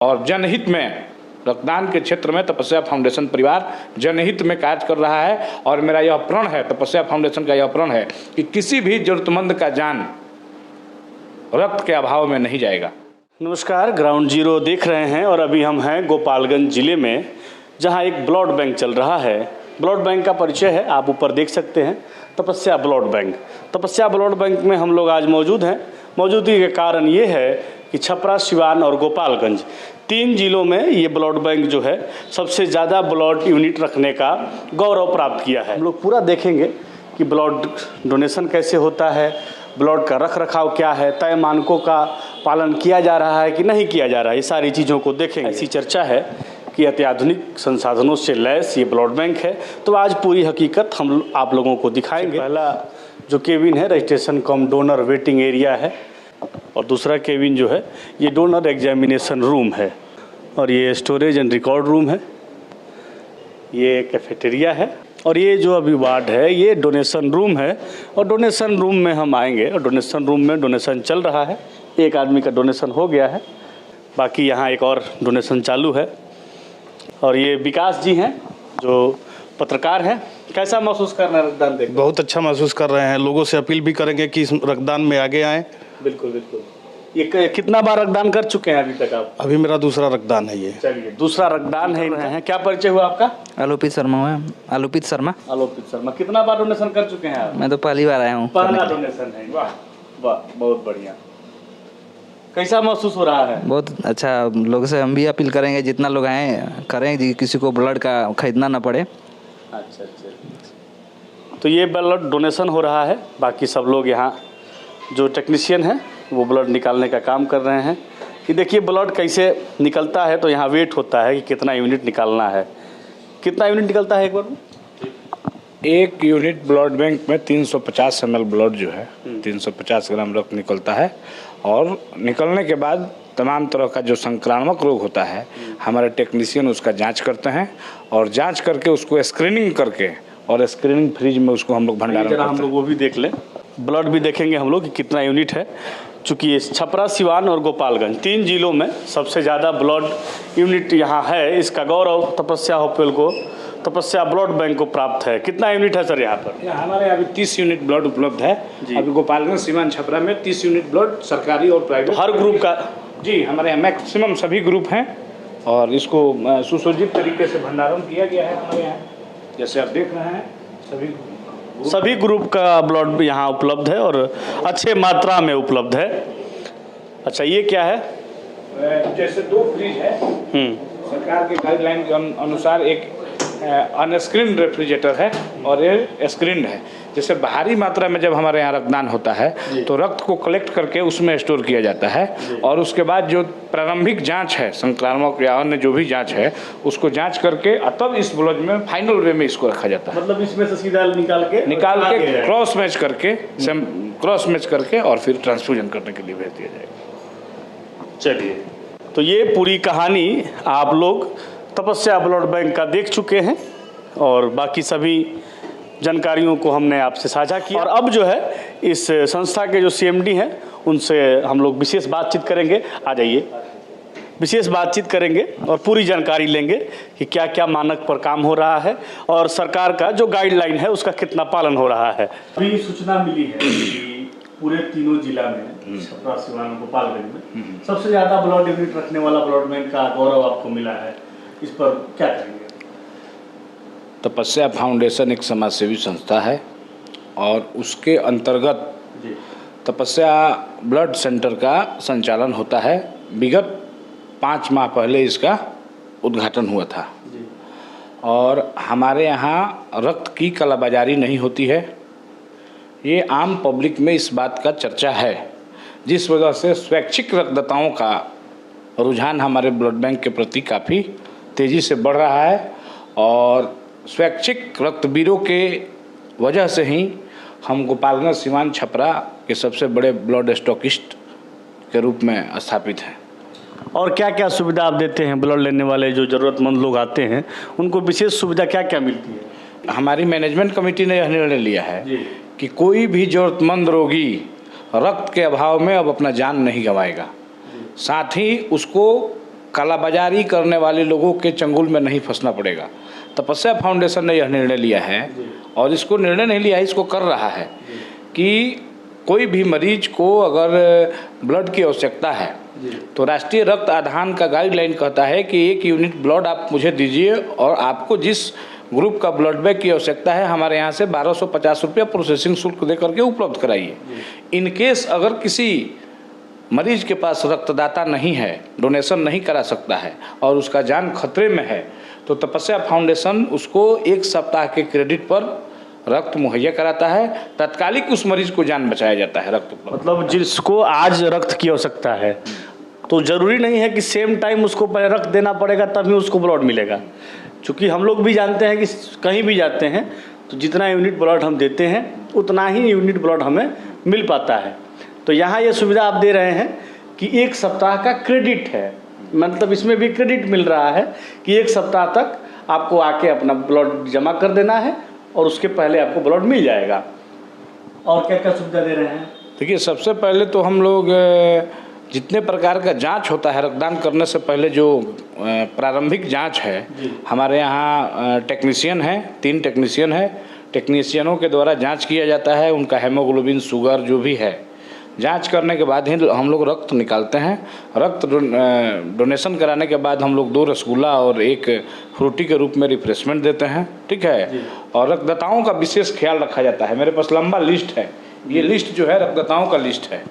और जनहित में रक्तदान के क्षेत्र में तपस्या फाउंडेशन परिवार जनहित में कार्य कर रहा है। और मेरा यह प्रण है, तपस्या फाउंडेशन का यह प्रण है कि किसी भी जरूरतमंद का जान रक्त के अभाव में नहीं जाएगा। नमस्कार, ग्राउंड जीरो देख रहे हैं और अभी हम हैं गोपालगंज जिले में, जहां एक ब्लड बैंक चल रहा है। ब्लड बैंक का परिचय है, आप ऊपर देख सकते हैं, तपस्या ब्लड बैंक। तपस्या ब्लड बैंक में हम लोग आज मौजूद हैं। मौजूदगी के कारण ये है कि छपरा, सिवान और गोपालगंज 3 जिलों में ये ब्लड बैंक जो है सबसे ज़्यादा ब्लड यूनिट रखने का गौरव प्राप्त किया है। हम लोग पूरा देखेंगे कि ब्लड डोनेशन कैसे होता है, ब्लड का रख रखाव क्या है, तय मानकों का पालन किया जा रहा है कि नहीं किया जा रहा है, ये सारी चीज़ों को देखेंगे। ऐसी चर्चा है कि अत्याधुनिक संसाधनों से लैस ये ब्लड बैंक है। तो आज पूरी हकीकत हम आप लोगों को दिखाएंगे। पहला जो केबिन है रजिस्ट्रेशन कम डोनर वेटिंग एरिया है, और दूसरा केबिन जो है ये डोनर एग्जामिनेशन रूम है, और ये स्टोरेज एंड रिकॉर्ड रूम है, ये कैफेटेरिया है, और ये जो अभी वार्ड है ये डोनेशन रूम है। और डोनेशन रूम में हम आएंगे और डोनेशन रूम में डोनेशन चल रहा है। एक आदमी का डोनेशन हो गया है, बाकी यहाँ एक और डोनेशन चालू है। और ये विकास जी हैं जो पत्रकार हैं। कैसा महसूस कर रहे हैं रक्तदान देख? बहुत अच्छा महसूस कर रहे हैं। लोगों से अपील भी करेंगे कि इस रक्तदान में आगे आएँ। बिल्कुल बिल्कुल। ये कितना बार रक्तदान कर चुके हैं अभी तक आप? अभी मेरा दूसरा रक्तदान है ये। चलिए, दूसरा रक्तदान है। क्या परिचय हुआ आपका? आलोपित शर्मा है। आलोपित शर्मा। कितना बार डोनेशन कर चुके हैं आप? मैं तो पहली बार आया हूँ। पहला डोनेशन है। वाह वाह, बहुत बढ़िया। कैसा महसूस हो रहा है? बहुत अच्छा। लोगों से हम भी अपील करेंगे जितना लोग आए करें, किसी को ब्लड का खरीदना ना पड़े। अच्छा। तो ये ब्लड डोनेशन हो रहा है, बाकी सब लोग यहाँ जो टेक्नीशियन हैं वो ब्लड निकालने का काम कर रहे हैं। कि देखिए ब्लड कैसे निकलता है, तो यहाँ वेट होता है कि कितना यूनिट निकालना है। कितना यूनिट निकलता है एक बार में? 1 यूनिट ब्लड बैंक में 350 ml ब्लड जो है 350 ग्राम रक्त निकलता है। और निकलने के बाद तमाम तरह का जो संक्रामक रोग होता है हमारे टेक्नीशियन उसका जांच करते हैं, और जांच करके उसको स्क्रीनिंग करके और स्क्रीनिंग फ्रिज में उसको हम लोग भंडारण करते हैं। हम लोग वो भी देख लें, ब्लड भी देखेंगे हम लोग कि कितना यूनिट है। चूँकि छपरा, सिवान और गोपालगंज 3 जिलों में सबसे ज़्यादा ब्लड यूनिट यहाँ है, इसका गौरव तपस्या ब्लड बैंक को प्राप्त है। कितना यूनिट है सर यहाँ पर? हमारे यहाँ अभी 30 यूनिट ब्लड उपलब्ध है। अभी गोपालगंज, सिवान, छपरा में 30 यूनिट ब्लड सरकारी और प्राइवेट हर ग्रुप का। जी, हमारे यहाँ मैक्सिमम सभी ग्रुप हैं, और इसको सुसज्जित तरीके से भंडारण किया गया है हमारे यहाँ। जैसे आप देख रहे हैं सभी ग्रुप का ब्लड यहाँ उपलब्ध है और अच्छे मात्रा में उपलब्ध है। अच्छा, ये क्या है? जैसे 2 फ्रिज है। सरकार के गाइडलाइन के अनुसार एक अनस्क्रीन्ड रेफ्रिजरेटर है और ये स्क्रीन्ड है। जैसे भारी मात्रा में जब हमारे यहाँ रक्तदान होता है तो रक्त को कलेक्ट करके उसमें स्टोर किया जाता है, और उसके बाद जो प्रारंभिक जांच है, संक्रामक या अन्य जो भी जांच है उसको जांच करके तब इस ब्लड में फाइनल वे में इसको रखा जाता है। मतलब इसमें से सीधा निकाल के क्रॉस मैच करके और फिर ट्रांसफ्यूजन करने के लिए भेज दिया जाएगा। चलिए, तो ये पूरी कहानी आप लोग तपस्या ब्लड बैंक का देख चुके हैं, और बाकी सभी जानकारियों को हमने आपसे साझा किया। और अब जो है इस संस्था के जो CMD हैं उनसे हम लोग विशेष बातचीत करेंगे। आ जाइए, विशेष बातचीत करेंगे और पूरी जानकारी लेंगे कि क्या क्या मानक पर काम हो रहा है और सरकार का जो गाइडलाइन है उसका कितना पालन हो रहा है। अभी सूचना मिली है कि पूरे तीनों जिला में, छपरा, सिवान, गोपालगंज में सबसे ज़्यादा ब्लड यूनिट रखने वाला ब्लड बैंक का गौरव आपको मिला है। इस पर क्या करेंगे? तपस्या फाउंडेशन एक समाजसेवी संस्था है, और उसके अंतर्गत तपस्या ब्लड सेंटर का संचालन होता है। विगत 5 माह पहले इसका उद्घाटन हुआ था, और हमारे यहाँ रक्त की कालाबाजारी नहीं होती है। ये आम पब्लिक में इस बात का चर्चा है, जिस वजह से स्वैच्छिक रक्तदाताओं का रुझान हमारे ब्लड बैंक के प्रति काफ़ी तेज़ी से बढ़ रहा है। और स्वैच्छिक रक्तवीरों के वजह से ही हम गोपालगंज, सिवान, छपरा के सबसे बड़े ब्लड स्टॉकिस्ट के रूप में स्थापित हैं। और क्या क्या सुविधा आप देते हैं? ब्लड लेने वाले जो ज़रूरतमंद लोग आते हैं उनको विशेष सुविधा क्या क्या मिलती है? हमारी मैनेजमेंट कमेटी ने यह निर्णय लिया है कि कोई भी ज़रूरतमंद रोगी रक्त के अभाव में अब अपना जान नहीं गंवाएगा। साथ ही उसको कालाबाजारी करने वाले लोगों के चंगुल में नहीं फंसना पड़ेगा। तपस्या फाउंडेशन ने यह निर्णय लिया है, और इसको निर्णय नहीं लिया है, इसको कर रहा है कि कोई भी मरीज को अगर ब्लड की आवश्यकता है तो राष्ट्रीय रक्त आधान का गाइडलाइन कहता है कि 1 यूनिट ब्लड आप मुझे दीजिए, और आपको जिस ग्रुप का ब्लड बैंक की आवश्यकता है हमारे यहाँ से 1250 रुपया प्रोसेसिंग शुल्क दे करके उपलब्ध कराइए। इन केस अगर किसी मरीज के पास रक्तदाता नहीं है, डोनेशन नहीं करा सकता है और उसका जान खतरे में है, तो तपस्या फाउंडेशन उसको 1 सप्ताह के क्रेडिट पर रक्त मुहैया कराता है। तत्कालिक उस मरीज को जान बचाया जाता है रक्त उपलब्ध। मतलब जिसको आज रक्त की आवश्यकता है तो ज़रूरी नहीं है कि सेम टाइम उसको रक्त देना पड़ेगा तभी उसको ब्लड मिलेगा, क्योंकि हम लोग भी जानते हैं कि कहीं भी जाते हैं तो जितना यूनिट ब्लड हम देते हैं उतना ही यूनिट ब्लड हमें मिल पाता है। तो यहाँ ये सुविधा आप दे रहे हैं कि 1 सप्ताह का क्रेडिट है, मतलब इसमें भी क्रेडिट मिल रहा है कि 1 सप्ताह तक आपको आके अपना ब्लड जमा कर देना है और उसके पहले आपको ब्लड मिल जाएगा। और क्या क्या सुविधा दे रहे हैं? देखिए, सबसे पहले तो हम लोग जितने प्रकार का जांच होता है रक्तदान करने से पहले, जो प्रारंभिक जांच है, हमारे यहाँ टेक्नीशियन है, 3 टेक्नीशियन है। टेक्नीशियनों के द्वारा जांच किया जाता है, उनका हेमोग्लोबिन, शुगर जो भी है, जांच करने के बाद ही हम लोग रक्त निकालते हैं। रक्त डोनेशन कराने के बाद हम लोग 2 रसगुल्ला और 1 फ्रूटी के रूप में रिफ्रेशमेंट देते हैं, ठीक है। और रक्तदाताओं का विशेष ख्याल रखा जाता है। मेरे पास लंबा लिस्ट है, ये लिस्ट जो है रक्तदाताओं का लिस्ट है,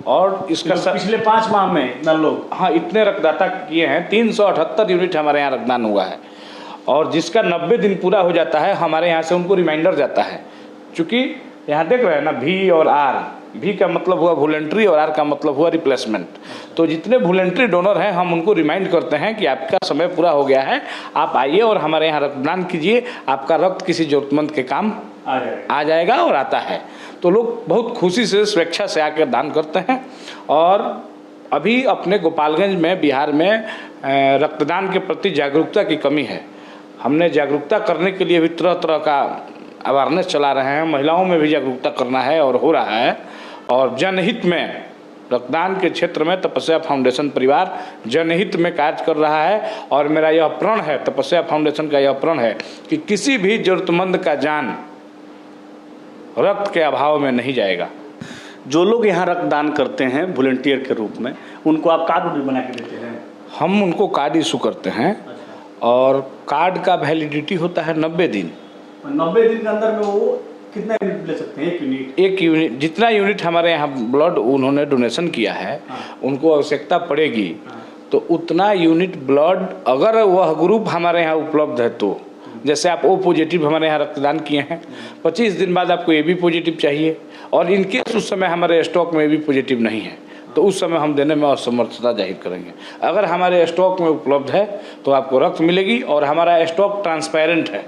और इसका पिछले 5 माह में इतना लोग, हाँ, इतने रक्तदाता किए हैं। 378 यूनिट हमारे यहाँ रक्तदान हुआ है, और जिसका 90 दिन पूरा हो जाता है हमारे यहाँ से उनको रिमाइंडर जाता है। चूँकि यहाँ देख रहे हैं ना, भी और आर, भी का मतलब हुआ वॉलंटरी और आर का मतलब हुआ रिप्लेसमेंट। तो जितने वॉलंटरी डोनर हैं हम उनको रिमाइंड करते हैं कि आपका समय पूरा हो गया है, आप आइए और हमारे यहाँ रक्तदान कीजिए, आपका रक्त किसी जरूरतमंद के काम आ जाएगा और आता है। तो लोग बहुत खुशी से, स्वेच्छा से आकर दान करते हैं। और अभी अपने गोपालगंज में, बिहार में रक्तदान के प्रति जागरूकता की कमी है। हमने जागरूकता करने के लिए भी तरह तरह का अवेयरनेस चला रहे हैं, महिलाओं में भी जागरूकता करना है और हो रहा है। और जनहित में रक्तदान के क्षेत्र में तपस्या फाउंडेशन परिवार जनहित में कार्य कर रहा है। और मेरा यह प्रण है, तपस्या फाउंडेशन का यह प्रण है कि किसी भी जरूरतमंद का जान रक्त के अभाव में नहीं जाएगा। जो लोग यहाँ रक्तदान करते हैं वॉलंटियर के रूप में, उनको आप कार्ड भी बना के देते हैं? हम उनको कार्ड इशू करते हैं, और कार्ड का वैलिडिटी होता है 90 दिन। 90 दिन के अंदर में वो कितना यूनिट ले सकते हैं? 1 यूनिट? 1 यूनिट, जितना यूनिट हमारे यहाँ ब्लड उन्होंने डोनेशन किया है, उनको आवश्यकता पड़ेगी तो उतना यूनिट ब्लड, अगर वह ग्रुप हमारे यहाँ उपलब्ध है तो, जैसे आप O पॉजिटिव हमारे यहाँ रक्तदान किए हैं, 25 दिन बाद आपको AB पॉजिटिव चाहिए, और इनकेस उस समय हमारे स्टॉक में AB पॉजिटिव नहीं है तो उस समय हम देने में असमर्थता जाहिर करेंगे। अगर हमारे स्टॉक में उपलब्ध है तो आपको रक्त मिलेगी, और हमारा स्टॉक ट्रांसपेरेंट है,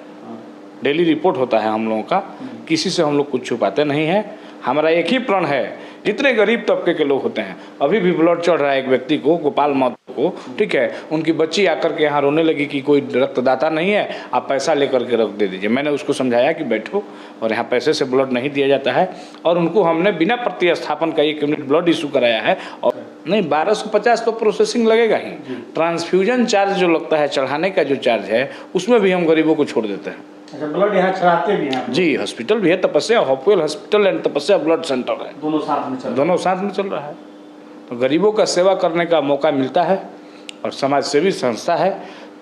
डेली रिपोर्ट होता है हम लोगों का, किसी से हम लोग कुछ छुपाते नहीं हैं। हमारा एक ही प्रण है, जितने गरीब तबके के लोग होते हैं, अभी भी ब्लड चढ़ रहा है एक व्यक्ति को, गोपाल महतो को, ठीक है, उनकी बच्ची आकर के यहाँ रोने लगी कि कोई रक्तदाता नहीं है, आप पैसा लेकर के रक्त दे दीजिए। मैंने उसको समझाया कि बैठो, और यहाँ पैसे से ब्लड नहीं दिया जाता है, और उनको हमने बिना प्रतिस्थापन का 1 यूनिट ब्लड इशू कराया है। और नहीं, 1250 तो प्रोसेसिंग लगेगा ही, ट्रांसफ्यूजन चार्ज जो लगता है, चढ़ाने का जो चार्ज है, उसमें भी हम गरीबों को छोड़ देते हैं। अच्छा, ब्लड यहाँ चढ़ाते भी हैं? जी, हॉस्पिटल भी है, तपस्या हॉपवेल हॉस्पिटल एंड तपस्या ब्लड सेंटर है, दोनों साथ में चल रहा है। तो गरीबों का सेवा करने का मौका मिलता है, और समाज सेवी संस्था है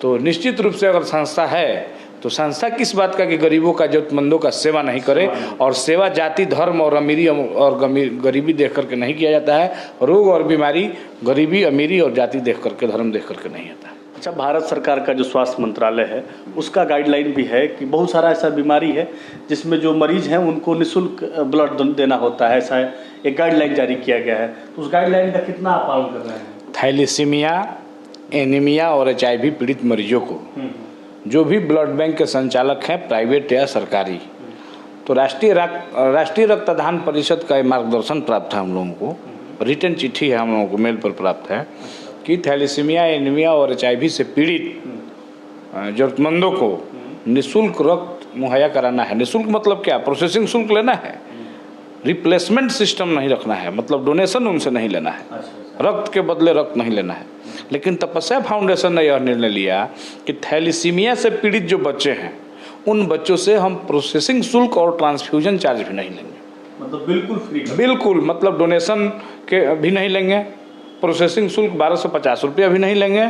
तो निश्चित रूप से अगर संस्था है तो संस्था किस बात का कि गरीबों का, जरूरतमंदों का सेवा नहीं करे। और सेवा जाति, धर्म और अमीरी और गरीबी देख करके नहीं किया जाता है। रोग और बीमारी गरीबी, अमीरी और जाति देख करके, धर्म देख करके नहीं आता है। अच्छा, भारत सरकार का जो स्वास्थ्य मंत्रालय है उसका गाइडलाइन भी है कि बहुत सारा ऐसा बीमारी है जिसमें जो मरीज हैं उनको निःशुल्क ब्लड देना होता है, ऐसा एक गाइडलाइन जारी किया गया है। तो उस गाइडलाइन का कितना आप पालन कर रहे हैं? थैलीसीमिया, एनीमिया और HIV पीड़ित मरीजों को जो भी ब्लड बैंक के संचालक हैं, प्राइवेट या सरकारी, तो राष्ट्रीय रक्तदान परिषद का मार्गदर्शन प्राप्त है हम लोगों को, रिटर्न चिट्ठी है हम लोगों को मेल पर प्राप्त है कि थैलीसीमिया, एनीमिया और HIV से पीड़ित जरूरतमंदों को निःशुल्क रक्त मुहैया कराना है। निःशुल्क मतलब क्या? प्रोसेसिंग शुल्क लेना है, रिप्लेसमेंट सिस्टम नहीं रखना है, मतलब डोनेशन उनसे नहीं लेना है, रक्त के बदले रक्त नहीं लेना है। लेकिन तपस्या फाउंडेशन ने यह निर्णय लिया कि थैलीसीमिया से पीड़ित जो बच्चे हैं उन बच्चों से हम प्रोसेसिंग शुल्क और ट्रांसफ्यूजन चार्ज भी नहीं लेंगे। मतलब बिल्कुल फ्री? बिल्कुल, मतलब डोनेशन के भी नहीं लेंगे, प्रोसेसिंग शुल्क 1250 रुपया भी नहीं लेंगे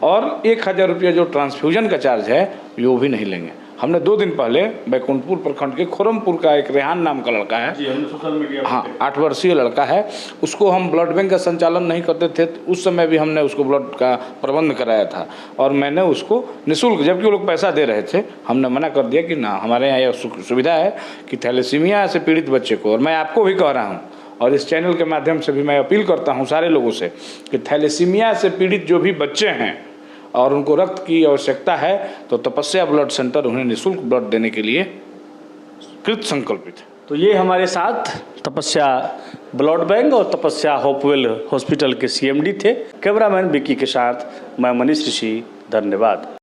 और 1000 रुपया जो ट्रांसफ्यूजन का चार्ज है वो भी नहीं लेंगे। हमने 2 दिन पहले बैकुंठपुर प्रखंड के खोरमपुर का एक रेहान नाम का लड़का है, जी, हमने सोशल मीडिया, हाँ 8 वर्षीय लड़का है, उसको हम ब्लड बैंक का संचालन नहीं करते थे तो उस समय भी हमने उसको ब्लड का प्रबंध कराया था और मैंने उसको निःशुल्क, जबकि वो लोग पैसा दे रहे थे, हमने मना कर दिया कि ना, हमारे यहाँ यह सुविधा है कि थैलेसीमिया से पीड़ित बच्चे को, और मैं आपको भी कह रहा हूँ और इस चैनल के माध्यम से भी मैं अपील करता हूँ सारे लोगों से कि थैलेसीमिया से पीड़ित जो भी बच्चे हैं और उनको रक्त की आवश्यकता है तो तपस्या ब्लड सेंटर उन्हें निःशुल्क ब्लड देने के लिए कृत संकल्पित है। तो ये हमारे साथ तपस्या ब्लड बैंक और तपस्या होपवेल हॉस्पिटल के CMD थे। कैमरामैन विक्की के साथ मैं मनीष ऋषि, धन्यवाद।